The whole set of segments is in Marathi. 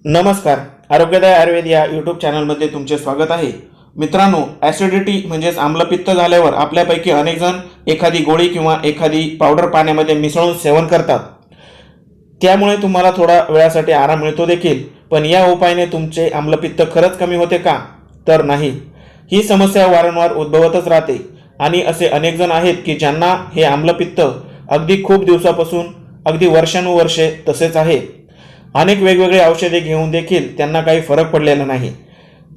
नमस्कार, आरोग्यदायी आयुर्वेद या यूट्यूब चॅनलमध्ये तुमचे स्वागत आहे. मित्रांनो, ॲसिडिटी म्हणजेच आम्लपित्त झाल्यावर आपल्यापैकी अनेक जण एखादी गोळी किंवा एखादी पावडर पाण्यामध्ये मिसळून सेवन करतात. त्यामुळे तुम्हाला थोडा वेळासाठी आराम मिळतो देखील. पण या उपायाने तुमचे आम्लपित्त खरंच कमी होते का? तर नाही. ही समस्या वारंवार उद्भवतच राहते आणि असे अनेक जण आहेत की ज्यांना हे आम्लपित्त अगदी खूप दिवसापासून, अगदी वर्षानुवर्षे तसेच आहे. अनेक वेगवेगळे औषधे घेऊन देखील त्यांना काही फरक पडलेला नाही.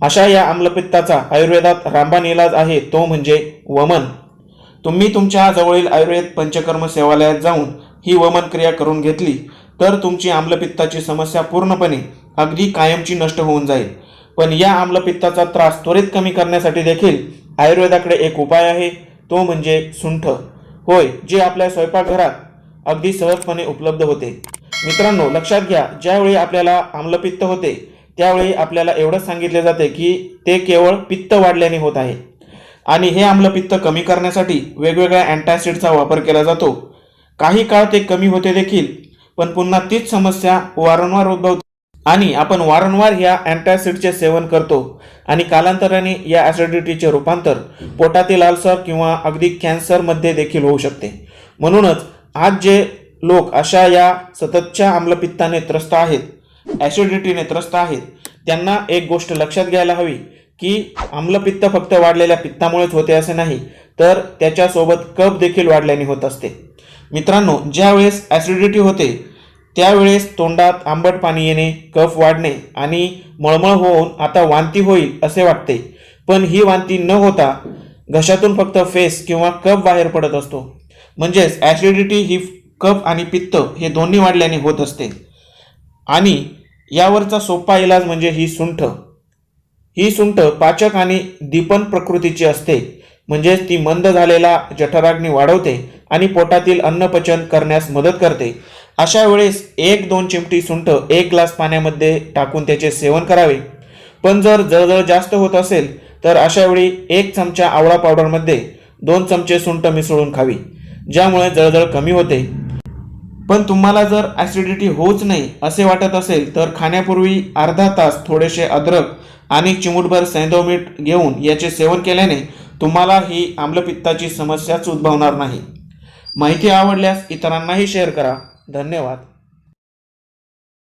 अशा या आम्लपित्ताचा आयुर्वेदात रामबाण इलाज आहे, तो म्हणजे वमन. तुम्ही तुमच्या जवळील आयुर्वेद पंचकर्म सेवालयात जाऊन ही वमन क्रिया करून घेतली तर तुमची आम्लपित्ताची समस्या पूर्णपणे अगदी कायमची नष्ट होऊन जाईल. पण या आम्लपित्ताचा त्रास त्वरित कमी करण्यासाठी देखील आयुर्वेदाकडे एक उपाय आहे, तो म्हणजे सुंठ. होय, जे आपल्या स्वयंपाकघरात अगदी सहजपणे उपलब्ध होते. मित्रांनो, लक्षात घ्या, ज्यावेळी आपल्याला आम्लपित्त होते त्यावेळी आपल्याला एवढंच सांगितले जाते की ते केवळ पित्त वाढल्याने होत आहे आणि हे आम्लपित्त कमी करण्यासाठी वेगवेगळ्या अँटासिडचा वापर केला जातो. काही काळ ते कमी होते देखील, पण पुन्हा तीच समस्या वारंवार उद्भवते आणि आपण वारंवार ह्या अँटासिडचे सेवन करतो आणि कालांतराने या ॲसिडिटीचे रूपांतर पोटातील अल्सर किंवा अगदी कॅन्सरमध्ये देखील होऊ शकते. म्हणूनच आज जे लोक अशा या सततच्या आम्लपित्ताने त्रस्त आहेत, ॲसिडिटीने त्रस्त आहेत, त्यांना एक गोष्ट लक्षात घ्यायला हवी की आम्लपित्त फक्त वाढलेल्या पित्तामुळेच होते असे नाही, तर त्याच्यासोबत कफ देखील वाढल्याने होत असते. मित्रांनो, ज्यावेळेस ॲसिडिटी होते त्यावेळेस तोंडात आंबट पाणी येणे, कफ वाढणे आणि मळमळ होऊन आता वांती होईल असे वाटते. पण ही वांती न होता घशातून फक्त फेस किंवा कफ बाहेर पडत असतो. म्हणजेच ॲसिडिटी ही कफ आणि पित्त हे दोन्ही वाढल्याने होत असते. आणि यावरचा सोपा इलाज म्हणजे ही सुंठ. ही सुंठ पाचक आणि दीपन प्रकृतीची असते. म्हणजेच ती मंद झालेला जठराग्नी वाढवते आणि पोटातील अन्नपचन करण्यास मदत करते. अशा वेळेस 1-2 चिमटी सुंठ 1 ग्लास पाण्यामध्ये टाकून त्याचे सेवन करावे. पण जर जळजळ जास्त होत असेल तर अशा वेळी 1 चमचा आवळा पावडरमध्ये 2 चमचे सुंठ मिसळून खावी, ज्यामुळे जळजळ कमी होते. पण तुम्हाला जर ॲसिडिटी होऊच नाही असे वाटत असेल तर खाण्यापूर्वी अर्धा तास थोडेसे अद्रक आणि चिमूटभर सैंधव मीठ घेऊन याचे सेवन केल्याने तुम्हाला ही आम्लपित्ताची समस्याच उद्भवणार नाही. माहिती आवडल्यास इतरांनाही शेअर करा. धन्यवाद.